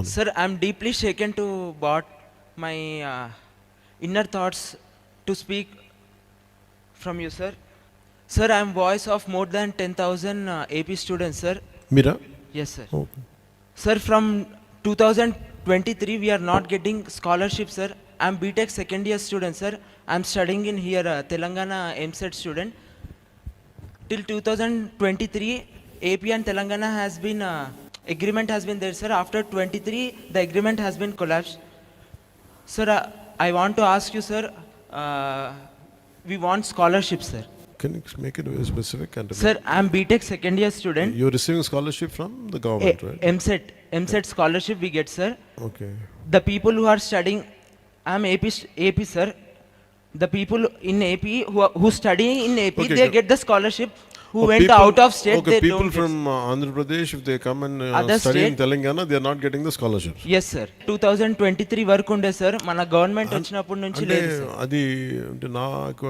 Sir, I'm deeply shaken to brought my inner thoughts to speak from you, sir. Sir, I'm voice of more than 10,000 AP students, sir. Mira? Yes, sir. Okay. Sir, from 2023, we are not getting scholarship, sir. I'm BTech second year student, sir. I'm studying in here, Telangana MSET student. Till 2023, AP and Telangana has been, agreement has been there, sir. After 23, the agreement has been collapsed. Sir, I want to ask you, sir, we want scholarship, sir. Can you make it very specific? And Sir, I'm BTech second year student. you're receiving scholarship from the government, right? MSET scholarship we get, sir. Okay. The people who are studying, I'm AP, sir. The people in AP who studying in AP, Okay, they okay. get the scholarship. Who Oh, went people- out of state, okay, they people don't from Andhra Pradesh, if they come and Other study in state- Telangana, they are not getting the scholarships. get. Yes, sir. 2023 వరకు ఉండే sir మన government వచ్చినప్పటి నుంచి అంటే లేదు sir. అది అంటే నాకు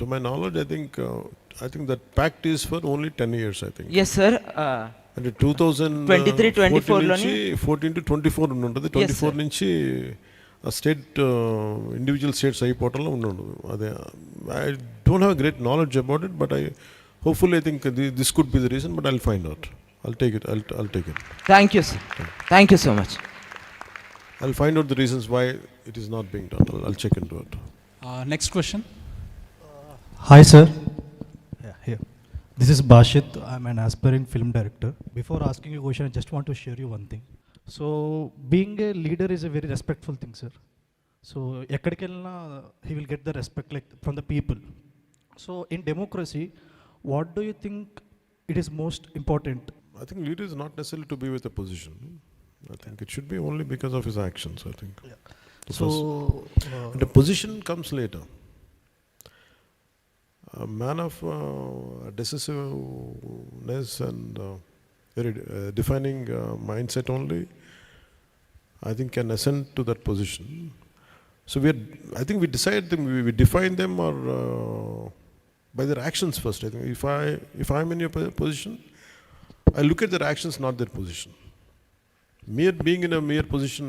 to my knowledge I think that pact is for only 10 years I think. Yes sir. అంటే 2023-24 నుంచి 14-24 ఉంటుంది. 24 నుంచి స్టేట్ ఇండివిజువల్ స్టేట్స్ అయిపోవటంలో ఉండదు. అదే I don't have great knowledge about it, but hopefully I think this could be the reason, but I'll find out. I'll take it. I'll take it. Thank you sir. Thank you so much. I'll find out the reasons why it is not being done. I'll check into it. Next question. Hi, sir. Yeah, here. This is Bashit. I'm an aspiring film director. Before asking you a question, I just want to share you one thing. So, being a leader is a very respectful thing, sir. So, ekkadikelna he will get the respect like from the people. So, in democracy, what do you think it is most important? I think leader is not necessarily to be with a position. I think it should be only because of his actions. I think. Yeah. So, the position comes later. A man of decisiveness and very defining mindset only, I think, can ascend to that position. So I think we decide them, we define them or by their actions first. I think if I'm in your position, I look at their actions, not their position. Being in a mere position,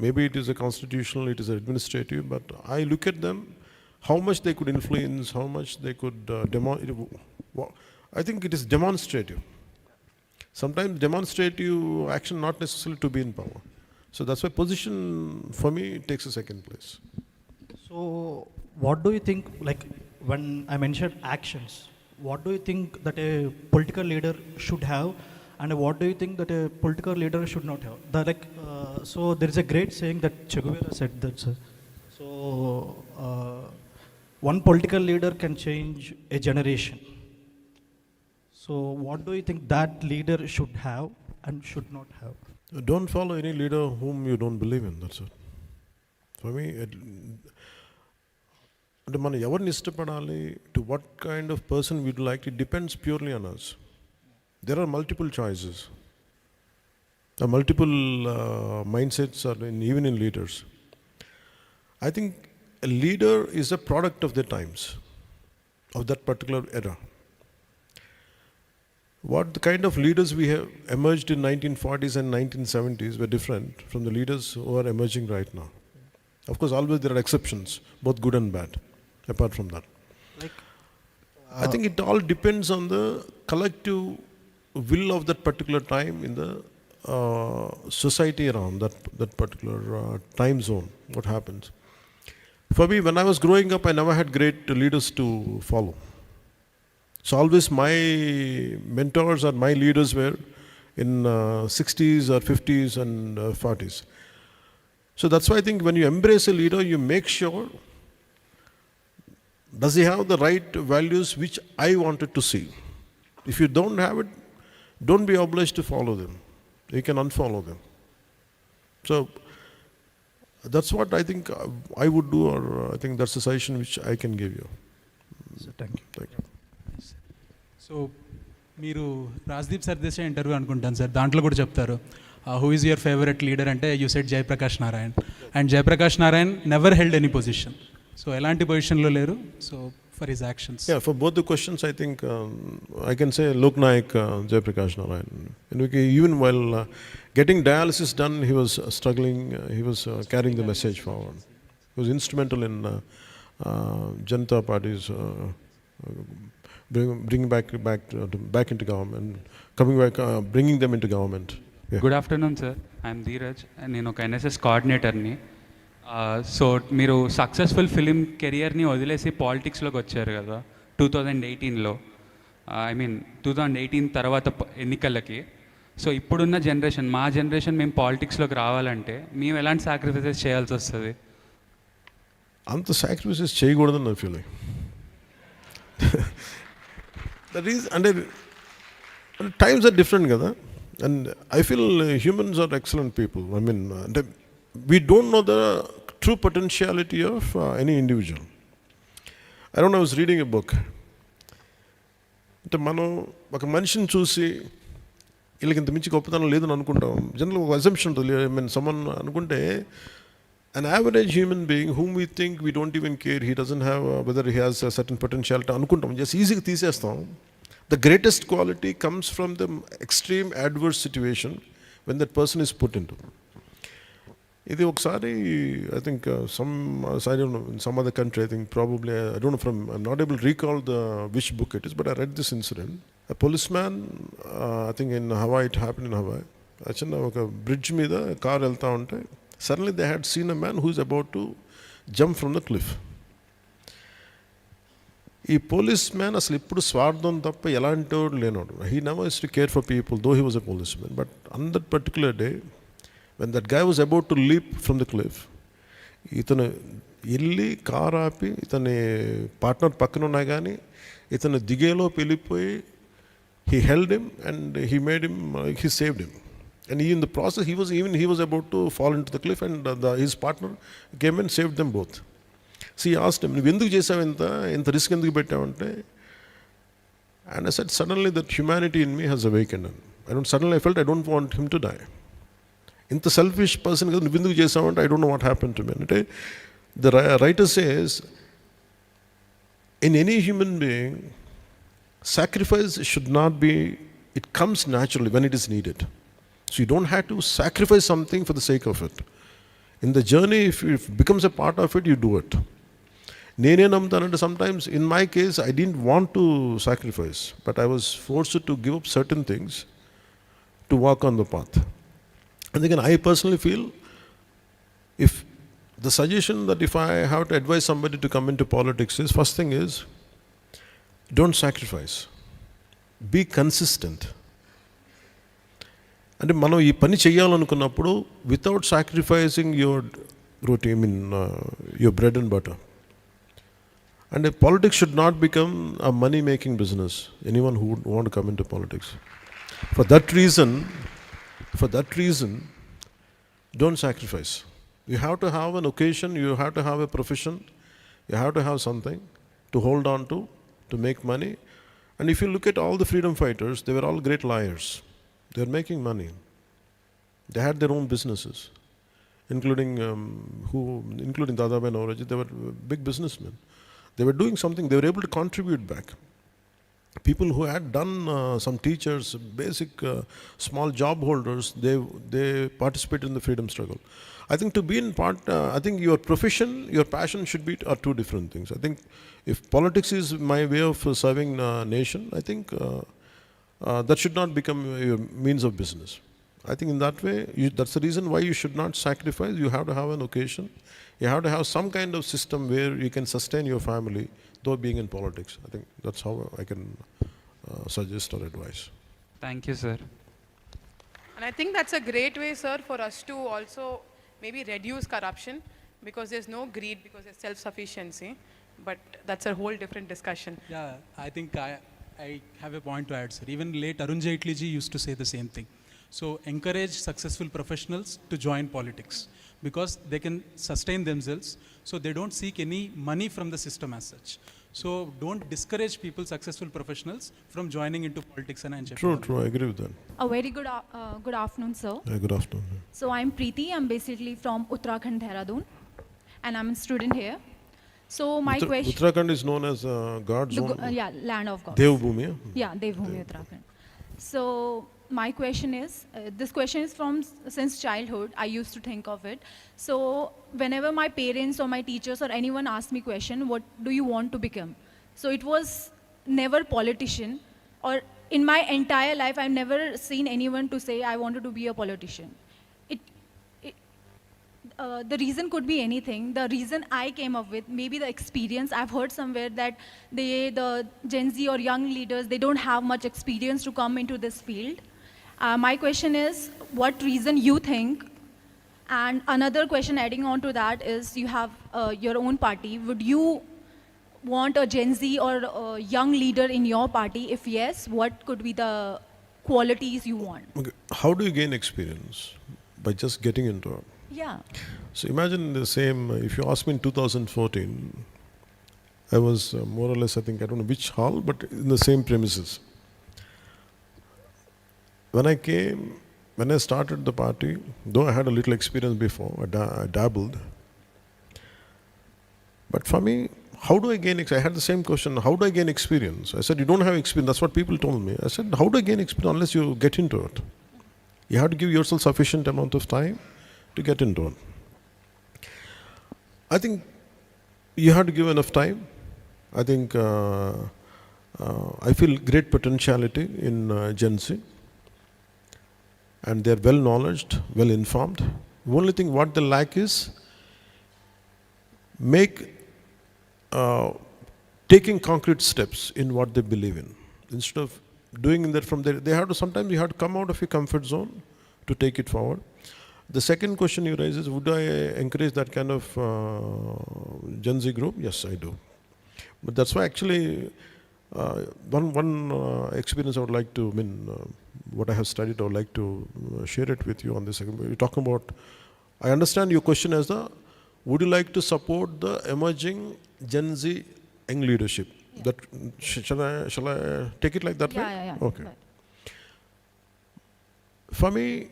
maybe it is a constitutional, it is administrative, but I look at them, how much they could influence, how much they could I think it is demonstrative. Sometimes demonstrative action not necessarily to be in power. So that's why position for me takes a second place. So, what do you think, like when I mentioned actions, what do you think that a political leader should have, and what do you think that a political leader should not have? So there is a great saying that Che Guevara said that, sir. So, one political leader can change a generation. So, what do you think that leader should have and should not have? Don't follow any leader whom you don't believe in. That's it. For me, అంటే మనం ఎవరిని ఇష్టపడాలి, to what kind of person we'd like, it depends purely on us. There are multiple choices, multiple mindsets or even in leaders. I think a leader is a product of their times, of that particular era. What the kind of leaders we have emerged in 1940s and 1970s were different from the leaders who are emerging right now. Of course, always there are exceptions, both good and bad. Apart from that, I think it all depends on the collective will of that particular time in the society around that particular time zone. What happens? For me, when I was growing up, I never had great leaders to follow. So always my mentors or my leaders were in 60s or 50s and 40s. So that's why I think when you embrace a leader, you make sure, does he have the right values which I wanted to see? If you don't have it, don't be obliged to follow them. You can unfollow them. So that's what I think I would do, or I think that's the suggestion which I can give you. So, thank you. Thank you. So మీరు Rajdeep Sardesai interview అనుకుంటాను sir, దాంట్లో కూడా చెప్తారు who is your favourite leader అంటే you said Jayaprakash Narayan, and Jayaprakash Narayan never held any position. So ఎలాంటి పొజిషన్లో లేరు. So for his actions? Yeah, for both the questions, I think I can say Lok Naik Jayaprakash Narayan. And even while getting dialysis done, he was struggling, he was carrying the message forward. He was instrumental in Janata Party's bringing back into government, coming back, bringing them into government. Yeah. Good afternoon sir, I'm Dheeraj, నేను ఒక NSS కోఆర్డినేటర్ని. So మీరు successful film కెరియర్ని వదిలేసి పాలిటిక్స్లోకి వచ్చారు కదా 2018లో, I mean 2018 తర్వాత ఎన్నికలకి. So ఇప్పుడున్న జనరేషన్, మా జనరేషన్ మేము పాలిటిక్స్లోకి రావాలంటే మేము ఎలాంటి సాక్రిఫైసెస్ చేయాల్సి వస్తుంది? అంత సాక్రిఫైసెస్ చేయకూడదని నా ఫీలింగ్. దట్ ఈస్ అంటే టైమ్స్ ఆర్ డిఫరెంట్ కదా. And I feel humans are excellent people. I mean, we don't know the true potentiality of any individual. I don't know, I was reading a book. అంటే మనం ఒక మనిషిని చూసి వీళ్ళకి ఇంత మించి గొప్పతనం లేదని అనుకుంటాం. జనరల్ ఒక అజంప్షన్ ఉంటుంది. ఐ మీన్ సమ్మన్ అనుకుంటే an average human being whom we think we don't even care, he doesn't have whether he has a certain potentiality అనుకుంటాం, జస్ట్ ఈజీగా తీసేస్తాం. The greatest quality comes from the extreme adverse situation when that person is put into. ఇది ఒకసారి I think I don't know, in some other country, I think probably, I don't know from, I'm not able to recall which book it is, but I read this incident. A policeman, I think in Hawaii, it happened in Hawaii. Actually, ఒక bridge మీద car వెళ్తా ఉంటే suddenly they had seen a man who is about to jump from the cliff. ఈ police man అసలు ఇప్పుడు స్వార్థం తప్ప ఎలాంటి వాడు లేనోడు. He never use to care for people though he was a police man. But on that particular day when that guy was about to leap from the cliff, ఇతను వెళ్ళి కార్ ఆపి ఇతని పార్ట్నర్ పక్కన ఉన్నా కానీ ఇతను దిగేలో వెళ్ళిపోయి he held him and he made him, he saved him. And in the process he was about to fall into the cliff, and his partner came and saved them both. So he asked him, నువ్వు ఎందుకు చేసావు, ఇంత risk ఎందుకు పెట్టావంటే, and I said suddenly that humanity in me has awakened. Suddenly I felt I don't want him to die. ఇంత selfish person కదా, నువ్వు ఎందుకు చేసావంటే I don't know what happened to me. అంటే the writer says in any human being sacrifice should not be, it comes naturally when it is needed. So you don't have to sacrifice something for the sake of it. In the journey, if it becomes a part of it, you do it. నేనే నమ్ముతానంటే sometimes in my case I didn't want to sacrifice, but I was forced to give up certain things to walk on the path. And again, I personally feel, if the suggestion that if I have to advise somebody to come into politics is, first thing is, don't sacrifice, be consistent. అంటే మనం ఈ పని చేయాలనుకున్నప్పుడు without sacrificing your routine, your bread and butter. And politics should not become a money-making business. Anyone who would want to come into politics, for that reason, don't sacrifice. You have to have an occasion. You have to have a profession. You have to have something to hold on to make money. And if you look at all the freedom fighters, they were all great liars. They were making money. They had their own businesses, including Dadabhai Naoroji. They were big businessmen. They were doing something. They were able to contribute back. People who had done some teachers, basic small job holders, they participated in the freedom struggle. I think to be in part, I think your profession, your passion should be are two different things. I think if politics is my way of serving nation, I think that should not become your means of business. I think in that way, that's the reason why you should not sacrifice. You have to have an occasion. You have to have some kind of system where you can sustain your family, though being in politics. I think that's how I can suggest or advise. Thank you, sir. And I think that's a great way, sir, for us to also maybe reduce corruption, because there's no greed, because there's self-sufficiency. But that's a whole different discussion. Yeah, I think I have a point to add, sir. Even late Arun Jaitley ji used to say the same thing. So encourage successful professionals to join politics, because they can sustain themselves, so they don't seek any money from the system as such. So don't discourage people, successful professionals, from joining into politics. And True, I agree with that. A very good afternoon, sir. Good afternoon. So I'm Preeti. I'm basically from Uttarakhand, Dehradun, and I'm a student here. So my question, Uttarakhand is known as God's own yeah, land of gods. Devbhumi. Yeah, Devbhumi Uttarakhand. So my question is, this question is from since childhood. I used to think of it. So whenever my parents or my teachers or anyone asked me question, what do you want to become? So it was never politician, or in my entire life, I've never seen anyone to say I wanted to be a politician. It, the reason could be anything. The reason I came up with, maybe the experience. I've heard somewhere that the Gen Z or young leaders, they don't have much experience to come into this field. My question is, what reason you think? And another question adding on to that is, you have your own party. Would you want a Gen Z or a young leader in your party? If yes, what could be the qualities you want? Okay. How do you gain experience? By just getting into it. Yeah. So imagine the same, if you ask me in 2014, I was more or less, I think, I don't know which hall, but in the same premises. When I started the party, though I had a little experience before, I dabbled. But for me, how do I gain experience? I had the same question, how do I gain experience? I said, you don't have experience. That's what people told me. I said, how do I gain experience unless you get into it? You have to give yourself sufficient amount of time to get into it. I think you have to give enough time. I think I feel great potentiality in Gen Z. And they're well knowledged, well informed. The only thing what they lack is taking concrete steps in what they believe in. Instead of doing that from there, sometimes you have to come out of your comfort zone to take it forward. The second question you raise is, would I encourage that kind of Gen Z group? Yes, I do. But that's why actually one experience I would like to, what I have studied, I would like to share it with you on this. You're talking about, I understand your question as would you like to support the emerging Gen Z young leadership? Yeah. That shall I take it like that way? Yeah. Okay. Right. For me,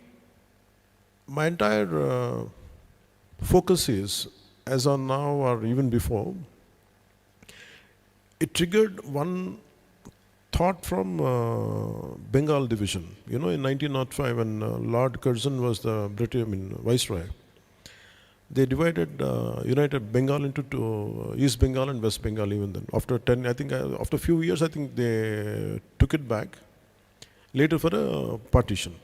my entire focus is, as on now or even before, it triggered one thought from Bengal division. You know, in 1905, when Lord Curzon was the British, Viceroy, they divided, united Bengal into two, East Bengal and West Bengal even then. After a few years, I think they took it back, later for a partition.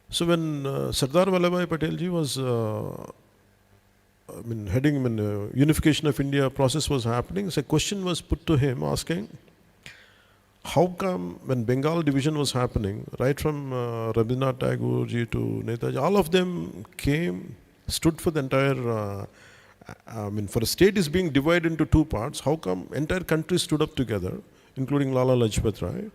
So when Sardar Vallabhbhai Patelji was heading unification of India process was happening, so a question was put to him asking, how come when Bengal division was happening, right from Rabindranath Tagore ji to Netaji, all of them stood for the entire, for a state is being divided into two parts, how come entire country stood up together, including Lala Lajpat Rai?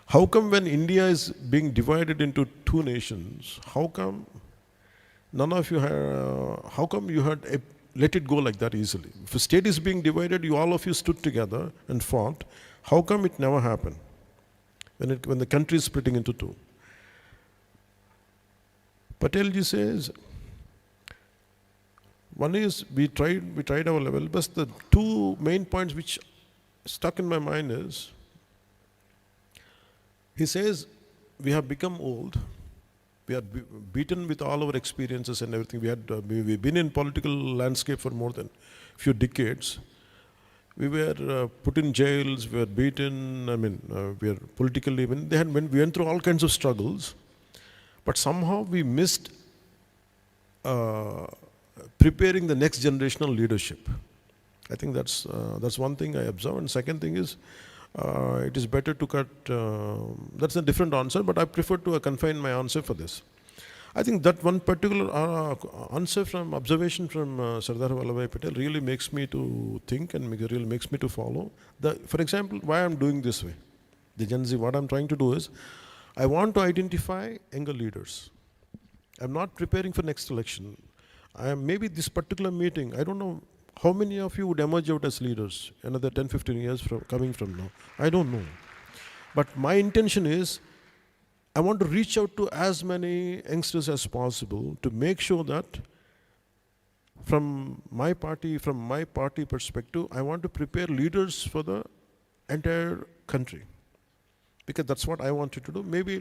How come when India is being divided into two nations, how come none of you how come you had let it go like that easily? If a state is being divided, all of you stood together and fought. How come it never happened when the country is splitting into two? Patelji says, one is we tried our level, but the two main points which stuck in my mind is, he says, we have become old. We are beaten with all our experiences and everything. We've been in political landscape for more than a few decades. We were put in jails, we were beaten, we are politically, we went through all kinds of struggles. But somehow we missed preparing the next generational leadership. I think that's one thing I observe. And second thing is, it is better to cut, that's a different answer, but I prefer to confine my answer for this. I think that one particular answer from observation from Sardar Vallabhbhai Patel really makes me to think and really makes me to follow. For example, why I'm doing this way, the Gen Z, what I'm trying to do is, I want to identify younger leaders. I'm not preparing for next election. Maybe this particular meeting, I don't know how many of you would emerge out as leaders another 10, 15 years coming from now. I don't know. But my intention is, I want to reach out to as many youngsters as possible to make sure that from my party perspective, I want to prepare leaders for the entire country, because that's what I wanted to do. Maybe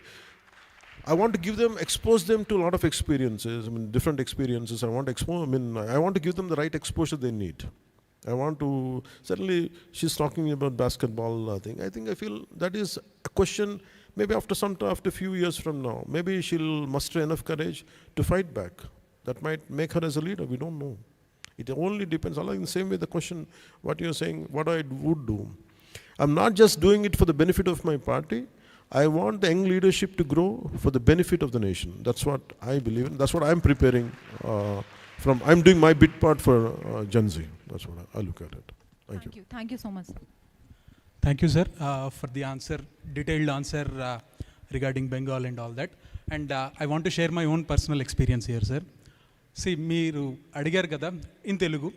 I want to give them, expose them to a lot of experiences. I mean, different experiences. I want to give them the right exposure they need. I want to, certainly she's talking about basketball thing. I feel that is a question, maybe after a few years from now, maybe she'll muster enough courage to fight back. That might make her as a leader, we don't know. It only depends. In the same way, the question, what you're saying, what I would do. I'm not just doing it for the benefit of my party. I want the young leadership to grow for the benefit of the nation. That's what I believe in. That's what I'm preparing I'm doing my bit part for Gen Z. That's what I look at it. Thank you. Thank you so much. Thank you, sir, for the answer, detailed answer regarding Bengal and all that. And I want to share my own personal experience here, sir. See, మీరు అడిగారు కదా in Telugu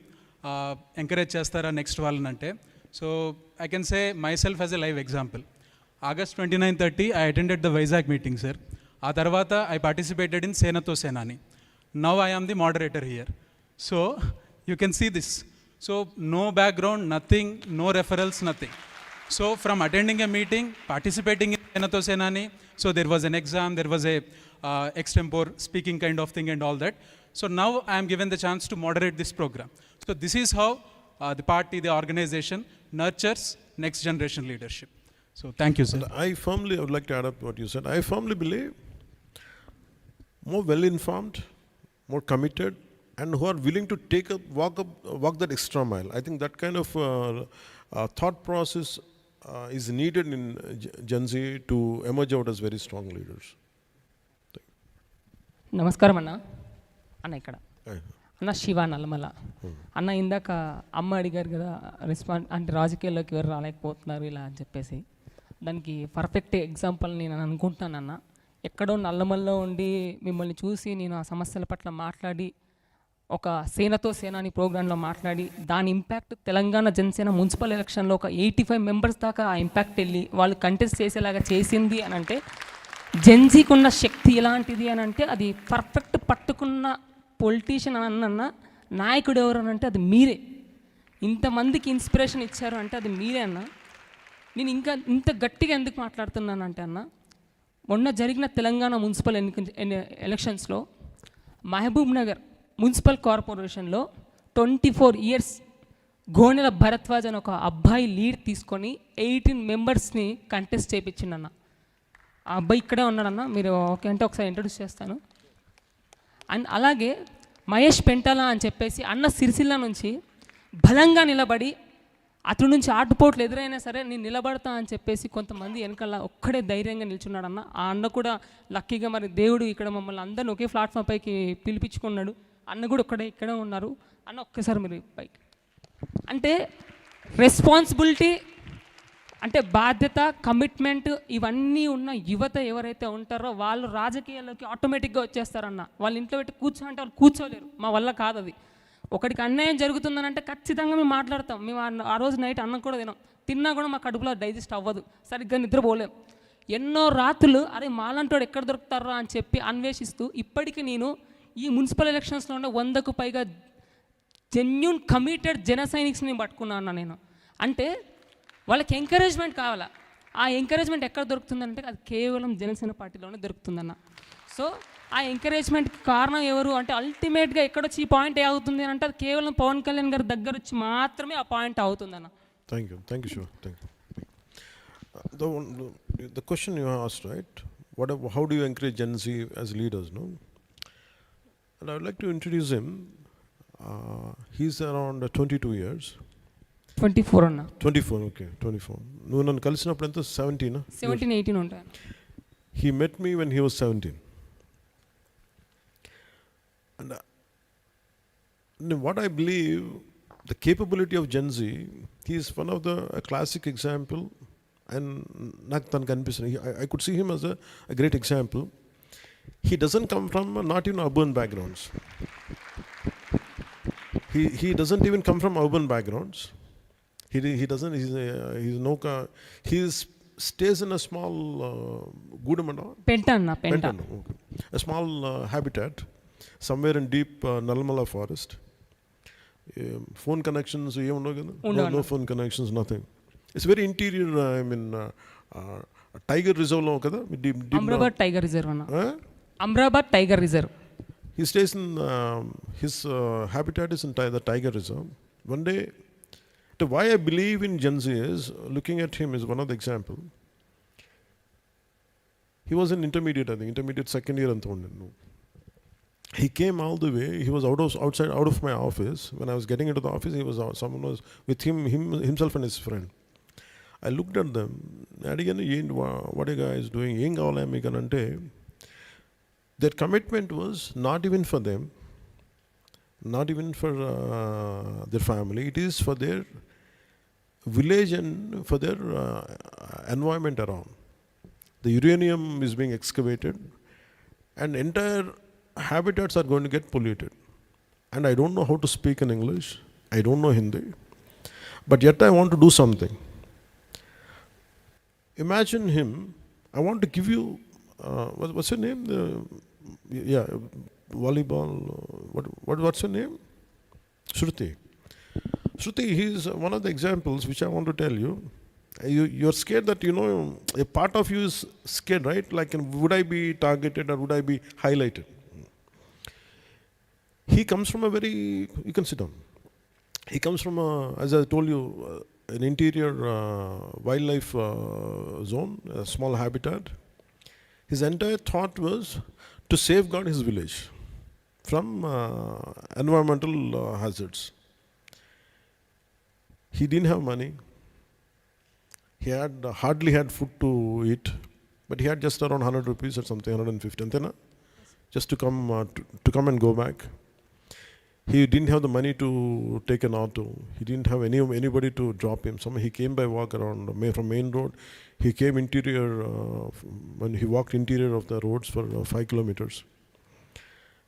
encourage చేస్తారా next వాళ్ళని అంటే, so I can say my self as a live example. August 29-30 I attended the Vizag meeting, sir. ఆ తర్వాత I participated in Sanatana. Now I am the moderator here. So you can see this. So no background, nothing, no referrals, nothing. So from attending a meeting, participating in Sanatana, so there was an exam, there was a extempore speaking kind of thing and all that. So now I am given the chance to moderate this program. So this is how the party, the organization nurtures next generation leadership. So thank you, sir. And I would like to add up what you said. I firmly believe more well-informed, more committed, and who are willing to walk that extra mile. I think that kind of thought process is needed in Gen Z to emerge out as very strong leaders. నమస్కారం అన్న ఇక్కడ అన్న శివ నల్లమల అన్న. ఇందాక అమ్మ అడిగారు కదా అంటే రాజకీయాల్లోకి ఎవరు రాలేకపోతున్నారు ఇలా అని చెప్పేసి, దానికి పర్ఫెక్ట్ ఎగ్జాంపుల్ నేను అనుకుంటున్నానన్న. ఎక్కడో నల్లమల్లో ఉండి మిమ్మల్ని చూసి నేను ఆ సమస్యల పట్ల మాట్లాడి ఒక సేనాని ప్రోగ్రాంలో మాట్లాడి దాని ఇంపాక్ట్ తెలంగాణ జనసేన మున్సిపల్ ఎలక్షన్లో ఒక 85 మెంబర్స్ దాకా ఆ ఇంపాక్ట్ వెళ్ళి వాళ్ళు కంటెస్ట్ చేసేలాగా చేసింది అని అంటే, జెన్జీకి ఉన్న శక్తి ఎలాంటిది అని అంటే, అది పర్ఫెక్ట్ పట్టుకున్న పొలిటీషియన్ అన్న నాయకుడు ఎవరు అని అంటే అది మీరే. ఇంతమందికి ఇన్స్పిరేషన్ ఇచ్చారు అంటే అది మీరే అన్న. నేను ఇంకా ఇంత గట్టిగా ఎందుకు మాట్లాడుతున్నానంటే అన్న, మొన్న జరిగిన తెలంగాణ మున్సిపల్ ఎలక్షన్స్లో మహబూబ్ నగర్ మున్సిపల్ కార్పొరేషన్లో 24 ఇయర్స్ గోనెల భరద్వాజ్ అని ఒక అబ్బాయి లీడ్ తీసుకొని 18 మెంబర్స్ని కంటెస్ట్ చేయించిండన్న. ఆ అబ్బాయి ఇక్కడే ఉన్నాడన్న, మీరు ఓకే అంటే ఒకసారి ఇంట్రడ్యూస్ చేస్తాను. అండ్ అలాగే మహేష్ పెంటల అని చెప్పేసి అన్న సిరిసిల్ల నుంచి బలంగా నిలబడి అతడి నుంచి ఆటుపోట్లు ఎదురైనా సరే నేను నిలబడతా అని చెప్పేసి కొంతమంది వెనకాల ఒక్కడే ధైర్యంగా నిల్చున్నాడన్న. ఆ అన్న కూడా లక్కీగా మరి దేవుడు ఇక్కడ మమ్మల్ని అందరిని ఒకే ప్లాట్ఫామ్ పైకి పిలిపించుకున్నాడు. అన్న కూడా ఇక్కడే ఉన్నారు అన్న. ఒక్కసారి మీరు పైకి అంటే రెస్పాన్సిబిలిటీ అంటే బాధ్యత, కమిట్మెంట్ ఇవన్నీ ఉన్న యువత ఎవరైతే ఉంటారో వాళ్ళు రాజకీయాల్లోకి ఆటోమేటిక్గా వచ్చేస్తారన్న. వాళ్ళ ఇంట్లో పెట్టి కూర్చోంటే వాళ్ళు కూర్చోలేరు, మా వల్ల కాదు అది. ఒకటికి అన్యాయం జరుగుతుందనంటే ఖచ్చితంగా మేము మాట్లాడతాం. మేము ఆ రోజు నైట్ అన్నం కూడా తిన్నా కూడా మా కడుపులో డైజెస్ట్ అవ్వదు, సరిగ్గా నిద్రపోలేం. ఎన్నో రాత్రులు అరే మాలంటోడు ఎక్కడ దొరుకుతారా అని చెప్పి అన్వేషిస్తూ ఇప్పటికీ నేను ఈ మున్సిపల్ ఎలక్షన్స్లో ఉండే 100కు పైగా జెన్యూన్ కమిటెడ్ జన సైనిక్స్ని పట్టుకున్నాను నేను. అంటే వాళ్ళకి ఎంకరేజ్మెంట్ కావాలా. ఆ ఎంకరేజ్మెంట్ ఎక్కడ దొరుకుతుందంటే అది కేవలం జనసేన పార్టీలోనే దొరుకుతుందన్న. సో ఆ ఎంకరేజ్మెంట్కి కారణం ఎవరు అంటే అల్టిమేట్గా ఎక్కడొచ్చి ఈ పాయింట్ ఏ అవుతుంది అంటే అది కేవలం పవన్ కళ్యాణ్ గారి దగ్గర వచ్చి మాత్రమే ఆ పాయింట్ అవుతుందన్న. Thank you Shiva. Thank you. The question you asked, right? How do you encourage Gen Z as leaders, no? And I would like to introduce him. He's around 22 years. 24 అన్న. 24, okay, 24. నువ్వు నన్ను కలిసినప్పుడు ఎంత 17? 17, 18 ఉంటాయి. He met me when he was 17. And what I believe, the capability of Gen Z, he is one of a classic example. And నాకు తనకు అనిపిస్తుంది, I could see him as a great example. He doesn't come from not even urban backgrounds. He doesn't even come from urban backgrounds. He doesn't. He stays in a small Gudamanda. Pentana. Okay. A small habitat somewhere in deep Nalmala forest. Phone connections, Undavana. no phone connections, nothing. It's very interior, Tiger Reserve lo kada? Amrabat Tiger Reserve అన్న. Huh? Amrabat Tiger Reserve. He stays in, his habitat is in the Tiger Reserve. One day, why I believe in Gen Z is, looking at him is one of the example. He was in intermediate, I think, intermediate second year and no. He came all the way. He was out of my office. When I was getting into the office, he was someone was with himself and his friend. I looked at them. What are you guys doing? Their commitment was not even for them, not even for their family. It is for their village and for their environment around. The uranium is being excavated, and entire habitats are going to get polluted. And I don't know how to speak in English. I don't know Hindi. But yet I want to do something. Imagine him. I want to give you, what's your name? Volleyball. What's your name? Shruti. Shruti, he's one of the examples which I want to tell you. You're scared that, a part of you is scared, right? Like, would I be targeted or would I be highlighted? He comes from a very, you can sit down. He comes from, as I told you, an interior wildlife zone, a small habitat. His entire thought was to safeguard his village from environmental hazards. He didn't have money. He had hardly had food to eat, but he had just around 100 rupees or something, 150, just to come and go back. He didn't have the money to take an auto. He didn't have anybody to drop him. He came by walk around from main road. He came interior, when he walked interior of the roads for 5 kilometers.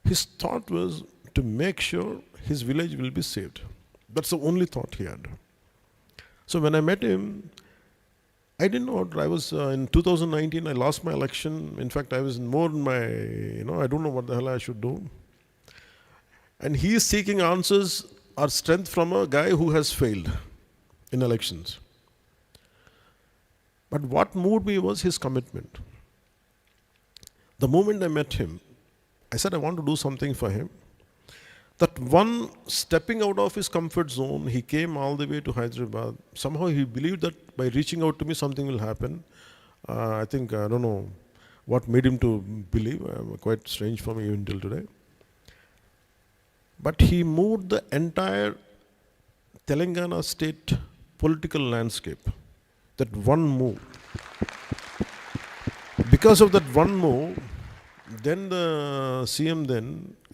His thought was to make sure his village will be saved. That's the only thought he had. So when I met him, I didn't know. I was in 2019. I lost my election. In fact, I was more in my, I don't know what the hell I should do. And he is seeking answers or strength from a guy who has failed in elections. But what moved me was his commitment. The moment I met him, I said I want to do something for him. That one stepping out of his comfort zone, he came all the way to Hyderabad. Somehow he believed that by reaching out to me, something will happen. I think, I don't know what made him to believe. Quite strange for me even till today. But he moved the entire Telangana state political landscape. That one move. Because of that one move, then the CM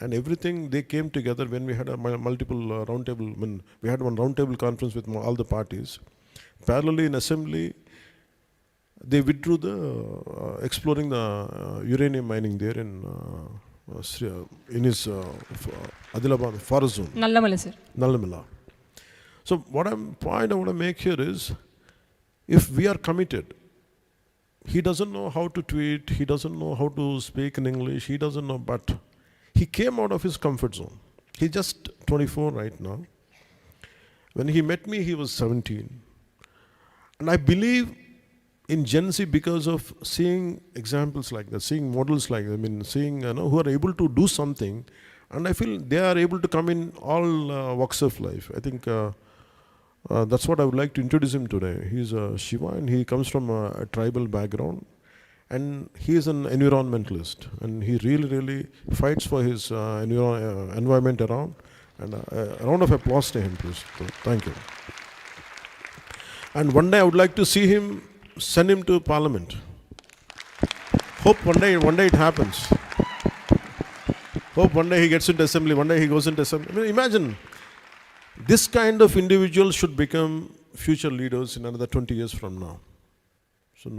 and everything, they came together when we had a multiple roundtable. We had one roundtable conference with all the parties. Parallelly in assembly, they withdrew the exploring the uranium mining there in his Adilabad forest zone. Nallamala, sir. Nallamala. So point I want to make here is, if we are committed, he doesn't know how to tweet, he doesn't know how to speak in English, he doesn't know, but he came out of his comfort zone. He's just 24 right now. When he met me, he was 17. And I believe in Gen Z because of seeing examples like that, seeing models like that, seeing who are able to do something, and I feel they are able to come in all walks of life. I think that's what I would like to introduce him today. He's Shiva, and he comes from a tribal background, and he is an environmentalist, and he really fights for his environment around. And a round of applause to him, please. So, thank you. And one day I would like to see him, send him to Parliament. Hope one day it happens. Hope one day he gets into assembly, one day he goes into assembly. Imagine, this kind of individuals should become future leaders in another 20 years from now. So,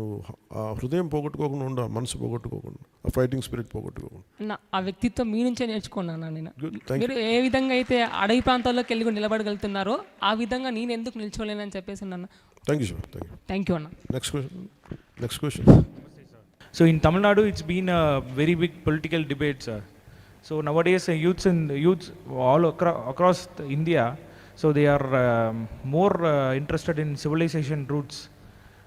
హృదయం పోగొట్టుకోకుండా ఉండ, మనసు పోగొట్టుకోకుండా, ఆ fighting spirit పోగొట్టుకోకుండా. ఆ వ్యక్తిత్వం మీ నుంచే నేర్చుకున్నాను నేను. Thank మీరు ఏ విధంగా అయితే అడవి ప్రాంతాల్లోకి వెళ్ళి నిలబడగలుగుతున్నారో ఆ విధంగా నేను ఎందుకు నిల్చోలేనని చెప్పేసి అన్న. Thank you, sir. Thank you. అన్న. Next question. So in Tamil Nadu, it's been a very big political debate, sir. So nowadays, youths all across India, so they are more interested in civilization roots.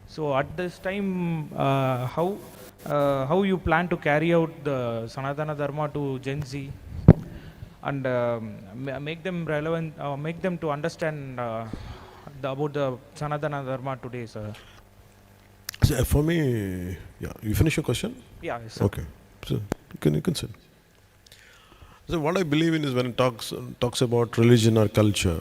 So at this time, how you plan to carry out the Sanatana Dharma to Gen Z and make them relevant, make them to understand about the Sanatana Dharma today, sir? So, for me, yeah, you finish your question? Yeah, yes, sir. Okay. So you can say. So what I believe in is when it talks about religion or culture,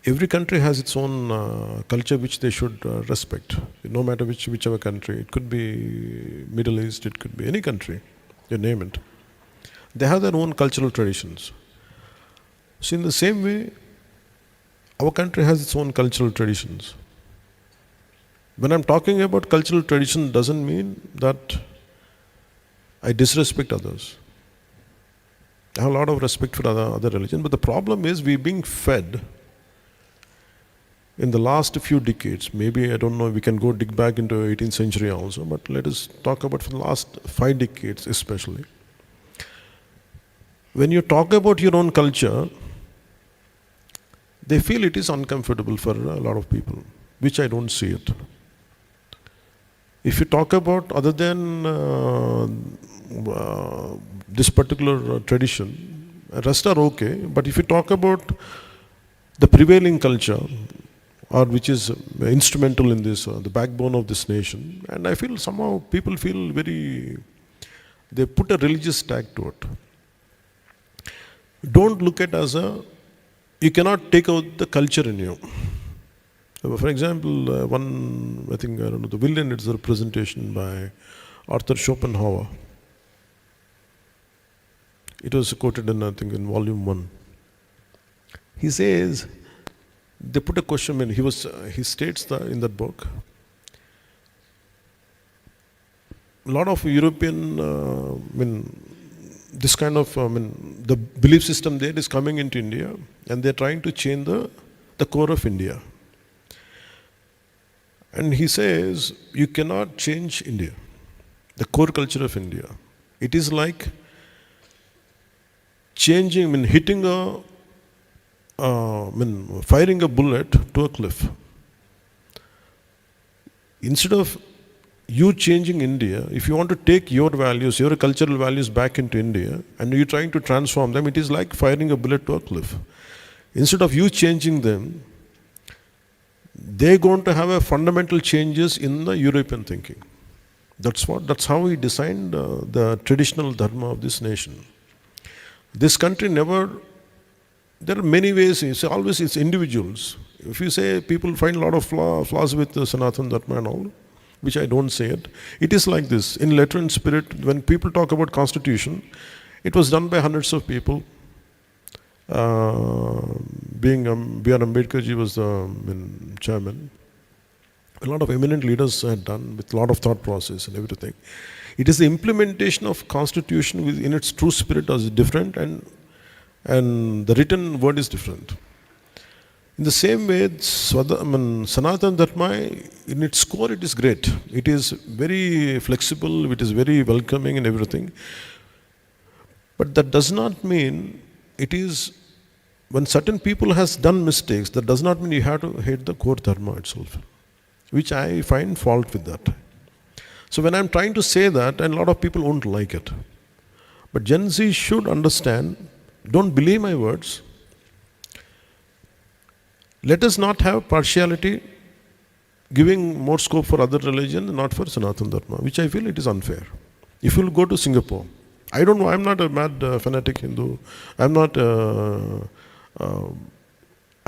every country has its own culture which they should respect, no matter whichever country. It could be Middle East, it could be any country, you name it. They have their own cultural traditions. So in the same way, our country has its own cultural traditions. When I'm talking about cultural tradition, doesn't mean that I disrespect others. I have a lot of respect for other religions, but the problem is we're being fed in the last few decades. Maybe, I don't know, we can go dig back into 18th century also, but let us talk about for the last 5 decades especially. When you talk about your own culture, they feel it is uncomfortable for a lot of people, which I don't see it. If you talk about other than this particular tradition, rest are okay, but if you talk about the prevailing culture, or which is instrumental in this, the backbone of this nation, and I feel somehow people feel they put a religious tag to it. Don't look at as you cannot take out the culture in you. For example, I don't know, the villain, it's a representation by Arthur Schopenhauer. It was quoted in, I think, in volume 1. He says, they put a question, he states that in that book, a lot of European, this kind of, the belief system there is coming into India, and they're trying to change the core of India. And he says, you cannot change India, the core culture of India. It is like changing, hitting firing a bullet to a cliff. Instead of you changing India, if you want to take your values, your cultural values back into India, and you're trying to transform them, it is like firing a bullet to a cliff. Instead of you changing them, they're going to have a fundamental changes in the European thinking. That's how he designed the traditional dharma of this nation. This country there are many ways, it's individuals. If you say people find a lot of flaws with the Sanatana Dharma and all, which I don't say it, it is like this. In letter and spirit, when people talk about constitution, it was done by hundreds of people. B.R. Ambedkar ji was the chairman. A lot of eminent leaders had done with a lot of thought process and everything. It is the implementation of constitution in its true spirit is different, and the written word is different. In the same way, Sanatana Dharma, in its core, it is great. It is very flexible, it is very welcoming and everything. But that does not mean it is, when certain people has done mistakes, that does not mean you have to hate the core dharma itself, which I find fault with that. So when I'm trying to say that, and a lot of people won't like it. But Gen Z should understand, don't believe my words. Let us not have partiality, giving more scope for other religions, not for Sanatana Dharma, which I feel it is unfair. If you'll go to Singapore, I don't know, I'm not a mad fanatic Hindu. I'm not, I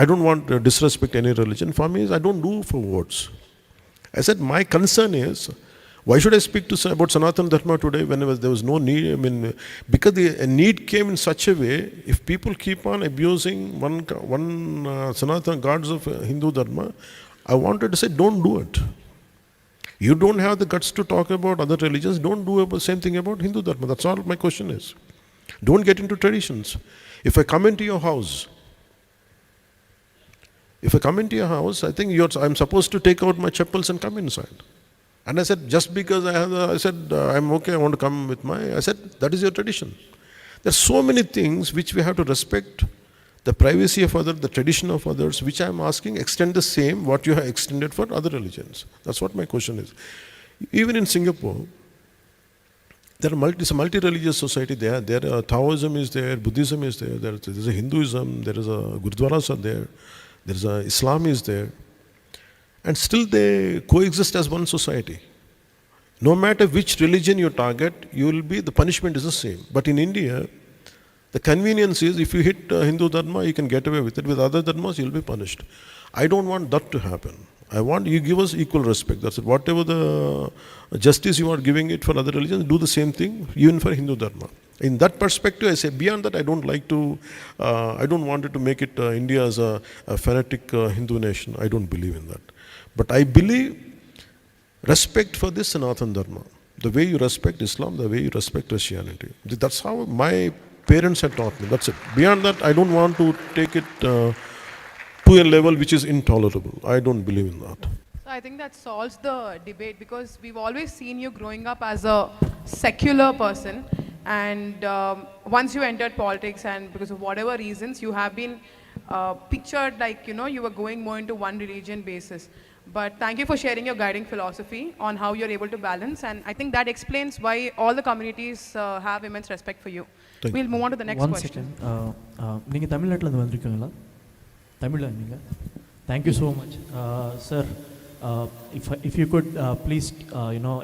don't want to disrespect any religion. For me, I don't do for votes. I said, my concern is, why should I speak about Sanatana Dharma today when there was no need? Because a need came in such a way, if people keep on abusing one Sanatana gods of Hindu Dharma, I wanted to say, don't do it. You don't have the guts to talk about other religions, don't do the same thing about Hindu Dharma. That's all my question is. Don't get into traditions. If I come into your house, I think I'm supposed to take out my chappals and come inside. And I said, just because I said, I'm okay, I want to come with I said, that is your tradition. There's so many things which we have to respect, the privacy of others, the tradition of others, which I'm asking, extend the same, what you have extended for other religions. That's what my question is. Even in Singapore, it's a multi-religious society there. Taoism is there, Buddhism is there, there's a Hinduism, there is a Gurdwaras are there, there's a Islam is there. And still they coexist as one society. No matter which religion you target, the punishment is the same. But in India, the convenience is if you hit Hindu Dharma, you can get away with it. With other Dharmas, you'll be punished. I don't want that to happen. I want you give us equal respect. That's it. Whatever the justice you are giving it for other religions, do the same thing, even for Hindu Dharma. In that perspective, I say, beyond that, I don't want it to make it India as a fanatic Hindu nation. I don't believe in that. But I believe respect for this Sanatana Dharma. The way you respect Islam, the way you respect Christianity. That's how my parents had taught me. That's it. Beyond that, I don't want to take it to a level which is intolerable. I don't believe in that. So I think that solves the debate, because we've always seen you growing up as a secular person, and once you entered politics, and because of whatever reasons, you have been pictured like, you were going more into one religion basis. But thank you for sharing your guiding philosophy on how you're able to balance, and I think that explains why all the communities have immense respect for you. We'll move on to the next question. நீங்கள் தமிழ்நாட்டிலேருந்து வந்திருக்கீங்களா? தமிழா நீங்கள்? Thank you so much. Sir, if you could please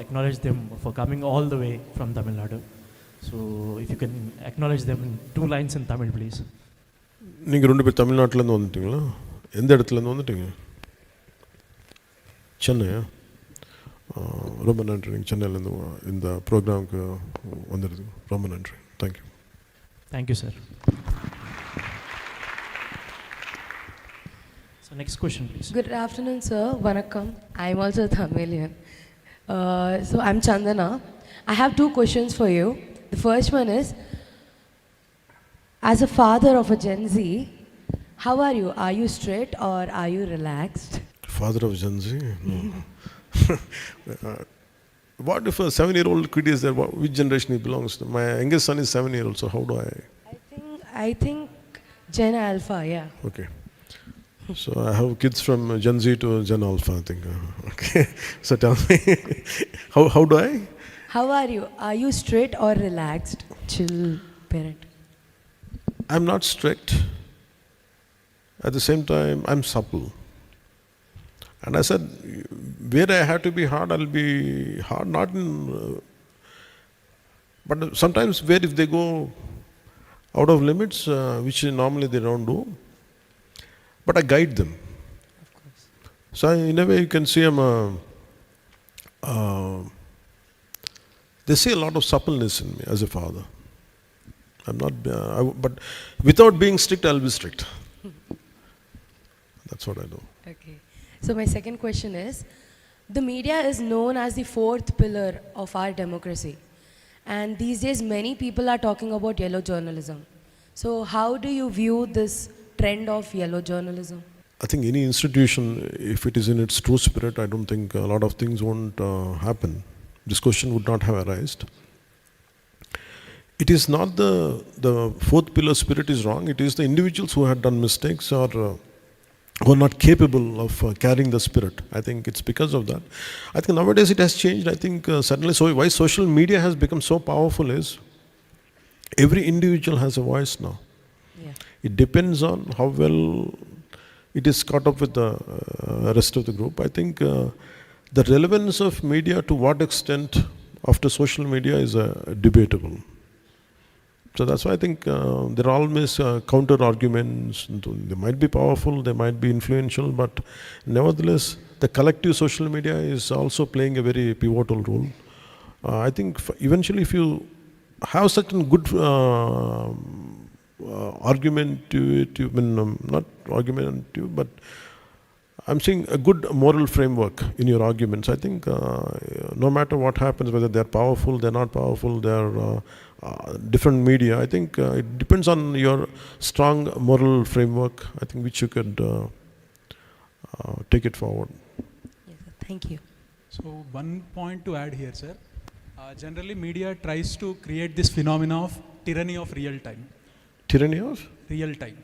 acknowledge them for coming all the way from Tamil Nadu. So if you can acknowledge them in 2 lines in Tamil, please. நீங்கள் ரெண்டு பேர் தமிழ்நாட்டிலேருந்து வந்துட்டீங்களா? எந்த இடத்துலேருந்து வந்துட்டீங்க? சென்னையா? ரொம்ப நன்றி. நீங்கள் சென்னையிலேருந்து இந்த ப்ரோக்ராமுக்கு வந்துடுது. ரொம்ப நன்றி. Thank you. Thank you, sir. So next question, please. Good afternoon, sir. Vanakkam. I'm also a Tamilian. So I'm Chandana. I have 2 questions for you. The first one is, as a father of a Gen Z, how are you? Are you strict or are you relaxed? Father of Gen Z? No. What if a 7-year-old kid is there? Which generation he belongs to? My youngest son is 7-year-old, so how do I? I think Gen Alpha, yeah. Okay. So I have kids from Gen Z to Gen Alpha, I think. Okay. So tell me, how do I? How are you? Are you strict or relaxed? Chill parent. I'm not strict. At the same time, I'm supple. And I said, where I have to be hard, I'll be hard. Not in, but sometimes where if they go out of limits, which normally they don't do, but I guide them. Of course. So in a way, you can see they see a lot of suppleness in me as a father. I'm not, but without being strict, I'll be strict. That's what I do. Okay. So my second question is, the media is known as the 4th pillar of our democracy. And these days, many people are talking about yellow journalism. So how do you view this trend of yellow journalism? I think any institution, if it is in its true spirit, I don't think a lot of things won't happen. This question would not have arisen. It is not the 4th pillar spirit is wrong. It is the individuals who had done mistakes or who are not capable of carrying the spirit. I think it's because of that. I think nowadays it has changed. I think suddenly, so why social media has become so powerful is every individual has a voice now. Yeah. It depends on how well it is caught up with the rest of the group. I think the relevance of media to what extent after social media is debatable. So that's why I think there are always counter arguments. They might be powerful, they might be influential, but nevertheless, the collective social media is also playing a very pivotal role. I think eventually, if you have such a good argumentative, not argumentative, but I'm saying a good moral framework in your arguments. I think no matter what happens, whether they're powerful, they're not powerful, they're different media, I think it depends on your strong moral framework, I think, which you could take it forward. Yes, sir. Thank you. So one point to add here, sir. Generally, media tries to create this phenomena of tyranny of real time. Tyranny of? Real time.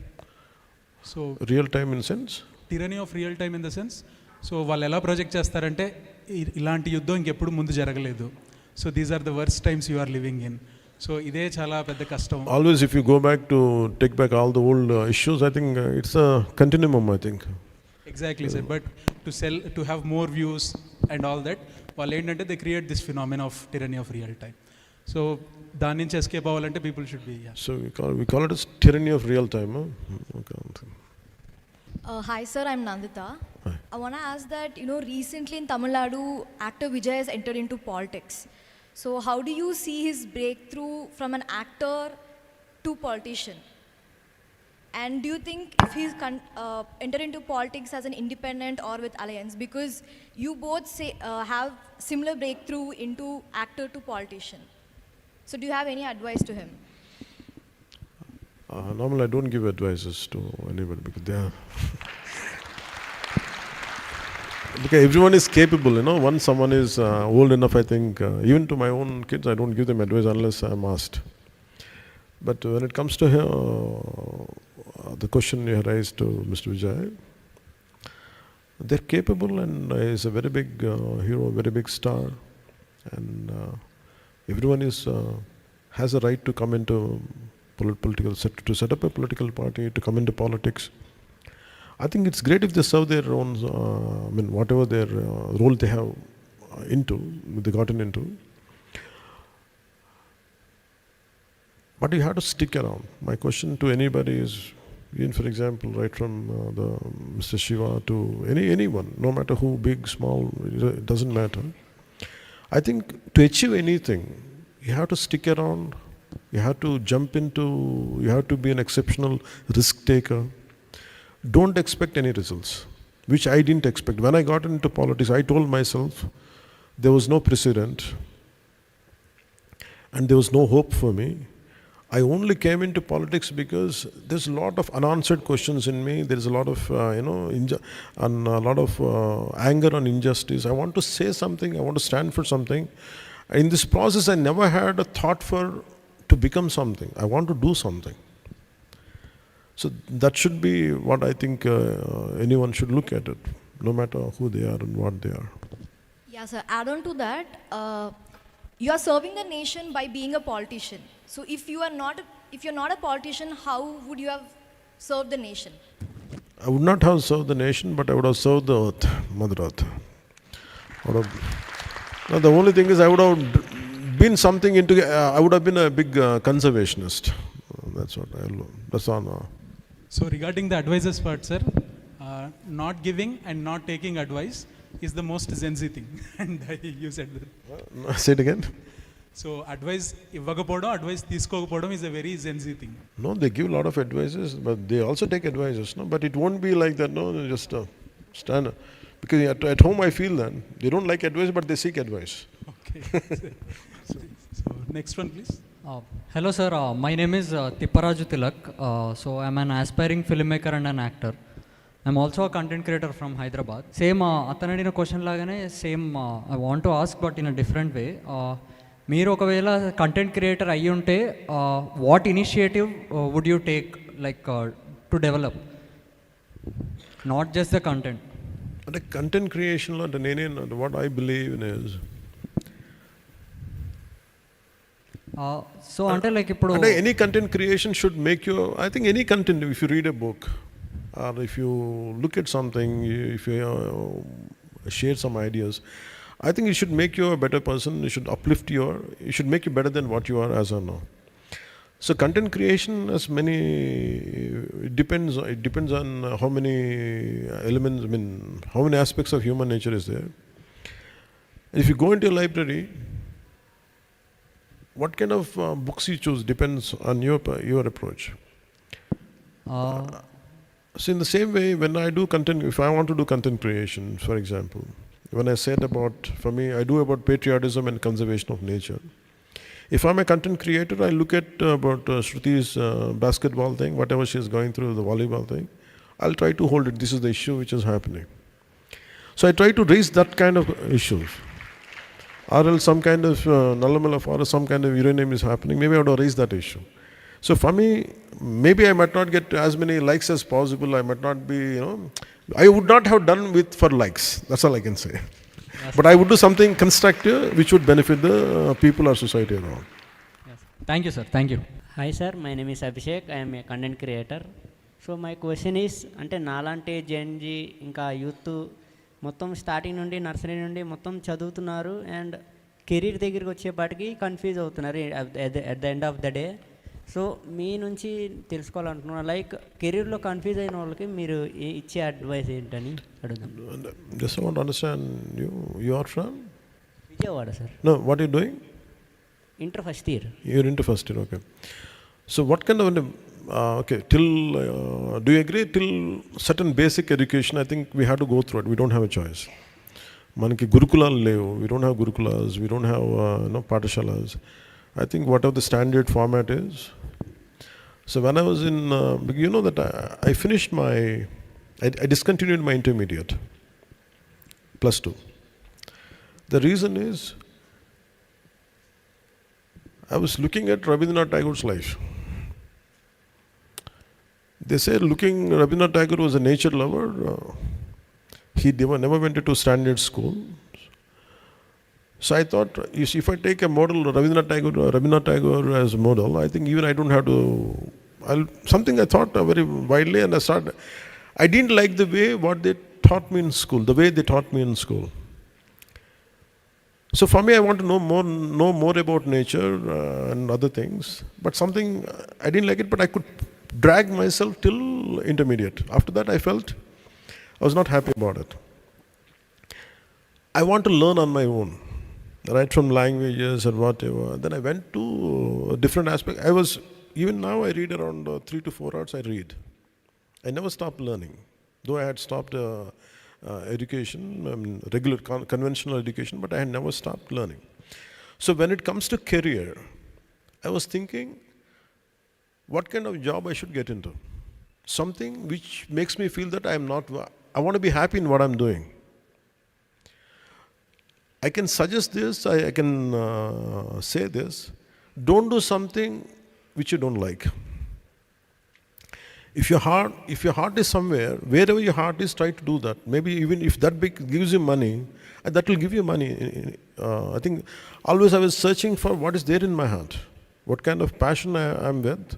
So Real time in sense? tyranny of real time in the sense, so వాళ్ళు ఎలా project చేస్తారంటే ఇలాంటి యుద్ధం ఇంకెప్పుడు ముందు జరగలేదు, so these are the worst times you are living in. So ఇదే చాలా పెద్ద కష్టం. Always if you go back to take back all the old issues, I think it's a continuum, I think. Exactly sir, but to have more views and all that, వాళ్ళు ఏంటంటే they create this phenomena of tyranny of real time. So దాని నుంచి escape అవ్వాలంటే people should be. So we call it as tyranny of real time. Okay. Hi sir, I'm Nandita. Hi. I want to ask that, recently in Tamil Nadu, actor Vijay has entered into politics. So how do you see his breakthrough from an actor to politician? And do you think if he's entered into politics as an independent or with alliance, because you both have similar breakthrough into actor to politician. So do you have any advice to him? Normally I don't give advices to anybody because they are because everyone is capable, Once someone is old enough, I think, even to my own kids, I don't give them advice unless I'm asked. But when it comes to the question you raised to Mr. Vijay, they're capable and he's a very big hero, very big star, and everyone has a right to come into to set up a political party, to come into politics. I think it's great if they serve their own, whatever their role they have they gotten into. But you have to stick around. My question to anybody is, even for example, right from the Mr. Shiva to anyone, no matter who, big, small, it doesn't matter. I think to achieve anything, you have to stick around. You have to you have to be an exceptional risk taker. Don't expect any results, which I didn't expect. When I got into politics, I told myself there was no precedent and there was no hope for me. I only came into politics because there's a lot of unanswered questions in me. There's a lot of, and a lot of anger on injustice. I want to say something. I want to stand for something. In this process, I never had a thought to become something. I want to do something. So that should be what I think anyone should look at it, no matter who they are and what they are. Yeah, sir. Add on to that, you are serving the nation by being a politician. So if you're not a politician, how would you have served the nation? I would not have served the nation, but I would have served the earth, Mother Earth. No, the only thing is I would have been something into. I would have been a big conservationist. That's what I love. That's on. So regarding the advices part, sir, not giving and not taking advice is the most Gen Z thing. And you said that. Say it again. So advice ఇవ్వకపోవడం, advice తీసుకోకపోవడం is a very Gen Z thing. No, they give a lot of advices, but they also take advices. No, but it won't be like that. No, just stand. Because at home I feel that they don't like advice, but they seek advice. Okay. So next one, please. Hello sir, my name is Tipparaju Tilak. So I'm an aspiring filmmaker and an actor. I'm also a content creator from Hyderabad. Same అతను అడిగిన question లాగానే same I want to ask but in a different way. మీరు ఒకవేళ content creator అయ్యి ఉంటే what initiative would you take like to develop not just the content? అంటే content క్రియేషన్లో అంటే నేనే what I believe in is so అంటే like ఇప్పుడు అంటే any content creation should make you I think any content if you read a book or if you look at something if you share some ideas I think it should make you a better person. It should uplift it should make you better than what you are as of now. So content creation has many, it depends on how many elements, how many aspects of human nature is there. If you go into a library, what kind of books you choose depends on your approach. So in the same way, when I do content, if I want to do content creation, for example, when I said for me, I do about patriotism and conservation of nature. If I'm a content creator, I look at about Shruti's basketball thing, whatever she's going through, the volleyball thing. I'll try to hold it. This is the issue which is happening. So I try to raise that kind of issues. Or else some kind of nullamala or some kind of uranium is happening, maybe I have to raise that issue. So for me, maybe I might not get as many likes as possible, I might not be, I would not have done with for likes, that's all I can say. Yes. But I would do something constructive which would benefit the people or society around. Yes. Thank you, sir. Thank you. Hi sir, my name is Abhishek. I am a content creator. So my question is, అంటే నాలాంటి Gen Z ఇంకా youth మొత్తం starting నుండి nursery నుండి మొత్తం చదువుతున్నారు and career దగ్గరికి వచ్చేపాటికి కన్ఫ్యూజ్ అవుతున్నారు at the end of the day. So మీ నుంచి తెలుసుకోవాలనుకుంటున్నాను, లైక్ కెరీర్లో కన్ఫ్యూజ్ అయిన వాళ్ళకి మీరు ఇచ్చే అడ్వైస్ ఏంటని అడుగుదాం. Just want to understand you. You are from? Vijayawada sir. No, what are you doing? Inter first year. You're into first year, okay. So what kind of, okay, till, do you agree till certain basic education, I think we have to go through it, we don't have a choice. Manaki gurukulalu levu, we don't have gurukulas, we don't have patashalas. I think whatever the standard format is. So when I was in, you know that I finished I discontinued my intermediate, +2. The reason is, I was looking at Rabindranath Tagore's life. They say Rabindranath Tagore was a nature lover. He never went into standard school. So I thought, if I take a model, Rabindranath Tagore as a model, I think even I don't have to, something I thought very widely, and I didn't like the way what they taught me in school, the way they taught me in school. So for me, I want to know more about nature and other things, but something, I didn't like it, but I could drag myself till intermediate. After that, I felt I was not happy about it. I want to learn on my own, right from languages and whatever. Then I went to different aspects. Even now I read around 3 to 4 hours, I read. I never stopped learning. Though I had stopped education, regular conventional education, but I had never stopped learning. So when it comes to career, I was thinking, what kind of job I should get into? Something which makes me feel that I want to be happy in what I'm doing. I can suggest this, I can say this, don't do something which you don't like. If your heart is somewhere, wherever your heart is, try to do that. Maybe even if that gives you money, that will give you money. I think always I was searching for what is there in my heart, what kind of passion I am with.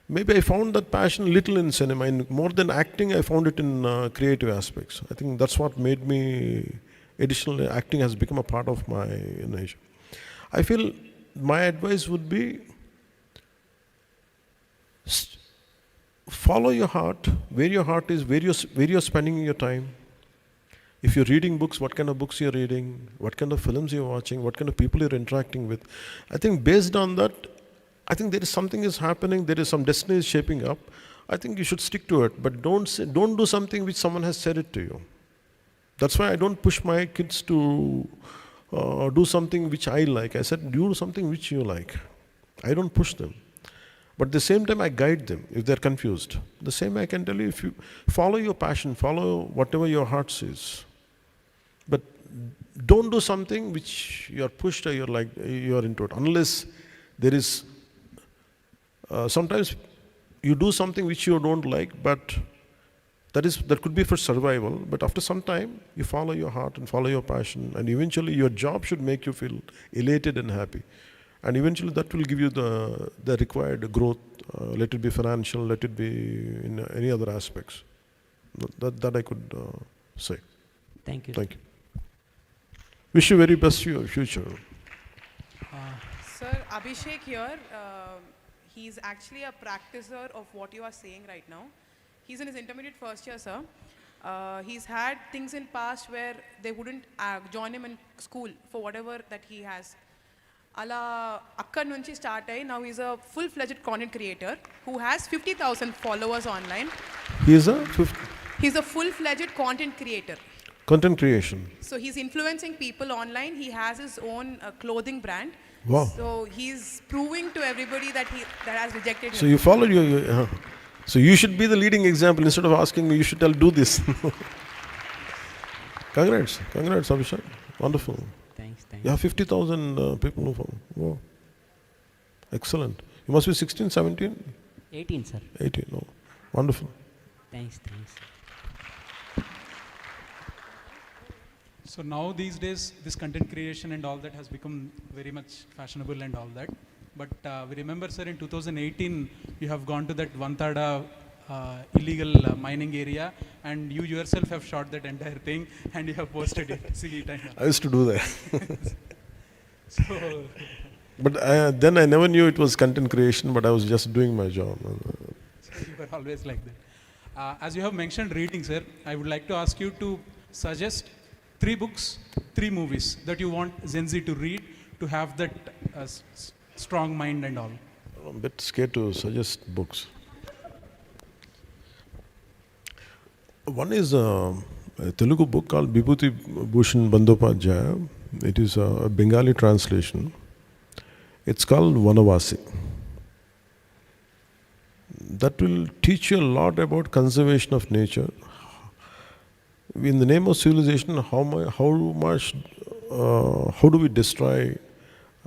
Maybe I found that passion little in cinema. More than acting, I found it in creative aspects. I think that's what made me, additionally, acting has become a part of my nature. I feel my advice would be, follow your heart, where your heart is, where you're spending your time. If you're reading books, what kind of books you're reading, what kind of films you're watching, what kind of people you're interacting with. I think based on that, I think there is something is happening, there is some destiny is shaping up. I think you should stick to it, but don't do something which someone has said it to you. That's why I don't push my kids to do something which I like. I said, do something which you like. I don't push them. But at the same time, I guide them if they're confused. The same I can tell you, if you follow your passion, follow whatever your heart says. But don't do something which you're pushed or you're into it. Unless there is, sometimes you do something which you don't like, but that could be for survival. But after some time, you follow your heart and follow your passion, and eventually your job should make you feel elated and happy. And eventually that will give you the required growth, let it be financial, let it be in any other aspects. That I could say. Thank you. Thank you. Wish you very best for your future. Sir, Abhishek here, he's actually a practicer of what you are saying right now. He's in his intermediate first year, sir. He's had things in past where they wouldn't join him in school for whatever that he has. అలా అక్కడి నుంచి start అయ్యి now is a full fledged content creator who has 50,000 followers online. He's a full fledged content creator. Content creation. So he's influencing people online. He has his own clothing brand. Wow. So he's proving to everybody that has rejected him. So you followed so you should be the leading example. Instead of asking me, you should do this. Congrats, Abhishek. Wonderful. Thanks. You have 50,000 people who follow. Wow. Excellent. You must be 16, 17? 18, sir. 18, oh. Wonderful. Thanks. So now these days, this content creation and all that has become very much fashionable and all that. But we remember, sir, in 2018, you have gone to that Vantada illegal mining area, and you yourself have shot that entire thing, and you have posted it. See it. I used to do that. So, But then I never knew it was content creation, but I was just doing my job. you were always like that. As you have mentioned reading, sir, I would like to ask you to suggest 3 books, 3 movies that you want Gen Z to read to have that strong mind and all. I'm a bit scared to suggest books. One is a Telugu book called Bibhuti Bhushan Bandyopadhyaya. It is a Bengali translation. It's called Vanavasi. That will teach you a lot about conservation of nature. In the name of civilization, how do we destroy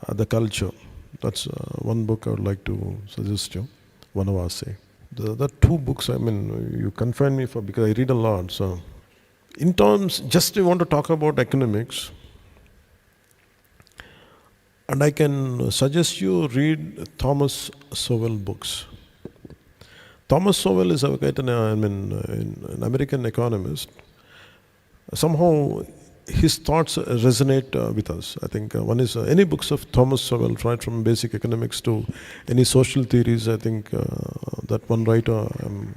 the culture? That's one book I would like to suggest you, Vanavasi. There are 2 books, I mean, you confine me for, because I read a lot. So, in terms, just I want to talk about economics, and I can suggest you read Thomas Sowell books. Thomas Sowell is an American economist. Somehow his thoughts resonate with us. I think one is any books of Thomas Sowell, right from basic economics to any social theories. I think that one writer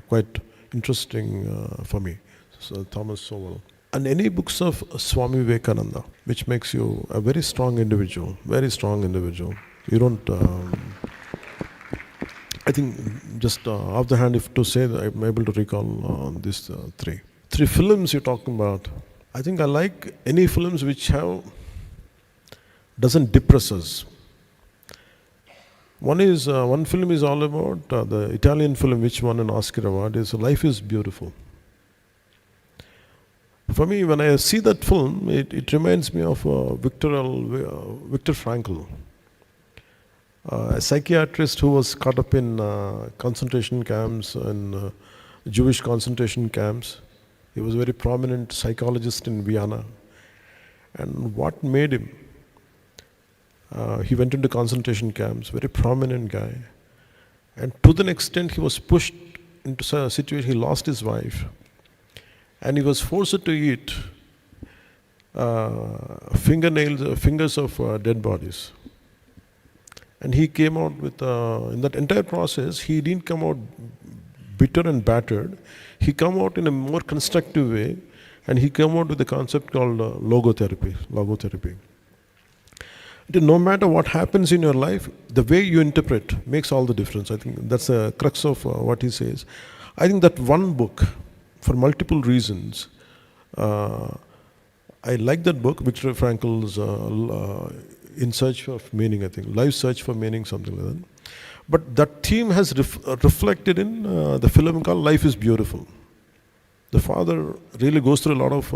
quite interesting for me. So Thomas Sowell. And any books of Swami Vivekananda, which makes you a very strong individual, very strong individual. You don't, I think just off the hand, if to say that I'm able to recall these 3. 3 films you're talking about. I think I like any films which doesn't depress us. One film is all about the Italian film which won an Oscar award is Life is Beautiful. For me, when I see that film, it reminds me of Viktor Frankl, a psychiatrist who was caught up in concentration camps and Jewish concentration camps. He was a very prominent psychologist in Vienna. And what made him? He went into concentration camps, very prominent guy. And to the extent he was pushed into a situation, he lost his wife. And he was forced to eat fingers of dead bodies. And he came out with, in that entire process, he didn't come out bitter and battered. He came out in a more constructive way, and he came out with a concept called logotherapy. No matter what happens in your life, the way you interpret makes all the difference. I think that's the crux of what he says. I think that one book, for multiple reasons, I like that book, Viktor Frankl's In Search of Meaning, I think, Life's Search for Meaning, something like that. But that theme has reflected in the film called Life is Beautiful. The father really goes through a lot of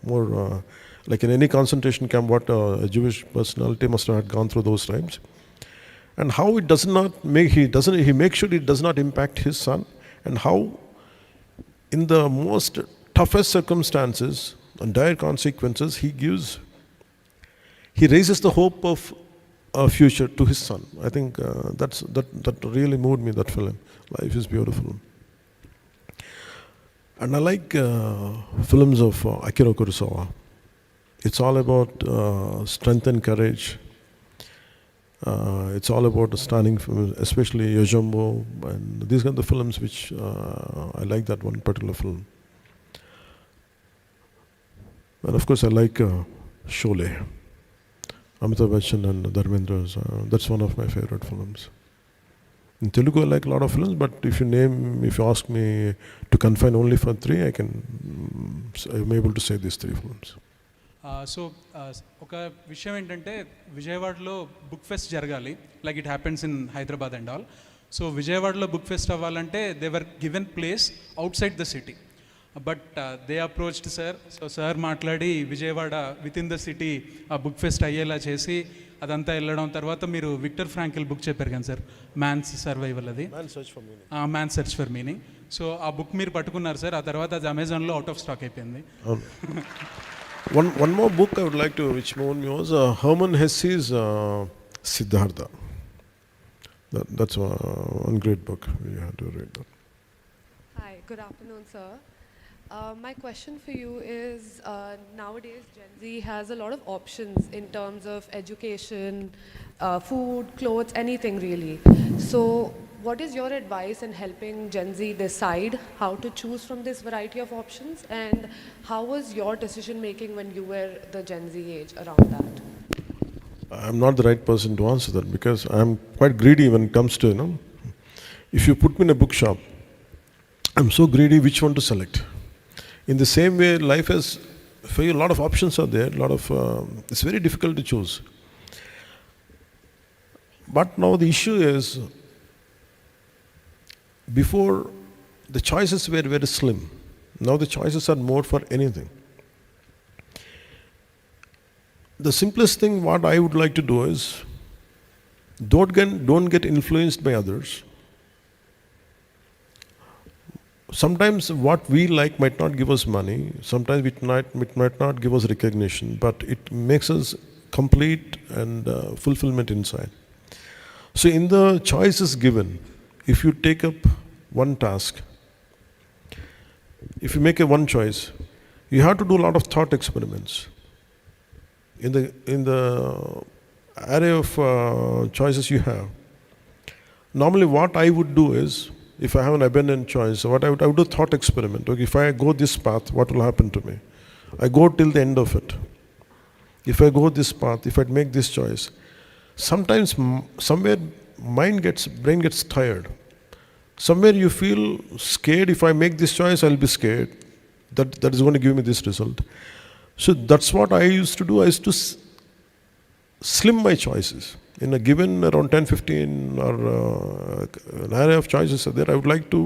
more, like in any concentration camp, what a Jewish personality must have gone through those times. And how it does not make, he makes sure it does not impact his son, and how in the most toughest circumstances and dire consequences, he raises the hope of a future to his son. I think that really moved me, that film. Life is Beautiful. And I like films of Akira Kurosawa. It's all about strength and courage. It's all about standing films, especially Yojimbo, and these are the films which I like, that one particular film. And of course I like Sholay, Amitabh Bachchan and Dharmendra's. That's one of my favorite films. In Telugu I like a lot of films, but if you ask me to confine only for 3, I'm able to say these 3 films. So ఒక విషయం ఏంటంటే విజయవాడలో book fest జరగాలి, like it happens in Hyderabad and all. So విజయవాడలో book fest అవ్వాలంటే they were given place outside the city. But they approached sir. So sir మాట్లాడి Vijayawada within the city ఆ book fest అయ్యేలా చేసి అదంతా వెళ్ళడం. తర్వాత మీరు విక్టర్ ఫ్రాంకిల్ బుక్ చెప్పారు కానీ సార్, మ్యాన్స్ సర్వైవల్, అది man search for meaning. So ఆ బుక్ మీరు పట్టుకున్నారు సార్. ఆ తర్వాత అది అమెజాన్లో అవుట్ ఆఫ్ స్టాక్ అయిపోయింది. One more book I would like to, which Mohan me was Herman Hesse's Siddhartha. That's one great book. You have to read that. Hi, good afternoon, sir. My question for you is, nowadays Gen Z has a lot of options in terms of education, food, clothes, anything really. So what is your advice in helping Gen Z decide how to choose from this variety of options, and how was your decision making when you were the Gen Z age around that? I'm not the right person to answer that because I'm quite greedy when it comes to, if you put me in a bookshop, I'm so greedy which one to select. In the same way, life has, for you, a lot of options are there, it's very difficult to choose. But now the issue is, before the choices were very slim, now the choices are more for anything. The simplest thing what I would like to do is, don't get influenced by others. Sometimes what we like might not give us money, sometimes it might not give us recognition, but it makes us complete and fulfillment inside. So in the choices given, if you take up one task, if you make a one choice, you have to do a lot of thought experiments. In the array of choices you have, normally what I would do is, if I have an abundant choice, I would do a thought experiment. Okay, if I go this path, what will happen to me? I go till the end of it. If I go this path, if I make this choice, sometimes somewhere brain gets tired. Somewhere you feel scared. If I make this choice, I'll be scared. That is going to give me this result. So that's what I used to do. I used to slim my choices. In a given around 10, 15 or an array of choices are there, I would like to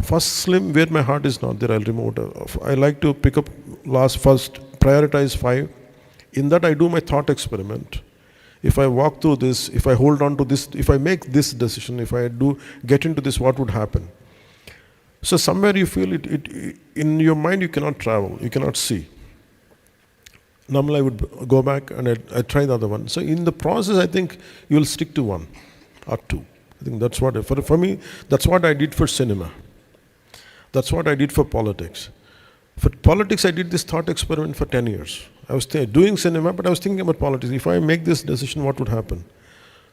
first slim where my heart is not there, I'll remove it. I like to pick up first, prioritize 5. In that I do my thought experiment. If I walk through this, if I hold on to this, if I make this decision, if I get into this, what would happen? So somewhere you feel it in your mind you cannot travel, you cannot see. Normally I would go back and I try the other one. So in the process, I think you will stick to one or two. I think that's what, for me, that's what I did for cinema. That's what I did for politics. For politics, I did this thought experiment for 10 years. I was doing cinema, but I was thinking about politics. If I make this decision, what would happen?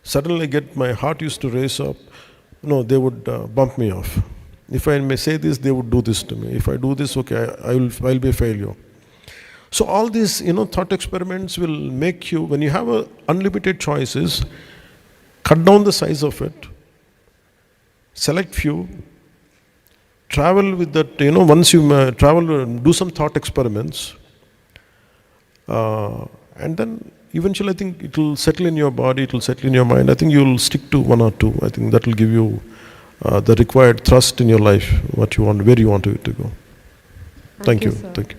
Suddenly my heart used to race up. No, they would bump me off. If I may say this, they would do this to me. If I do this, okay, I'll be a failure. So all these, thought experiments will make you, when you have unlimited choices, cut down the size of it, select few, travel with that, once you travel, do some thought experiments, and then eventually I think it will settle in your body, it will settle in your mind. I think you will stick to one or two. I think that will give you the required thrust in your life, what you want, where you want it to go. Thank you. Sir. Thank you.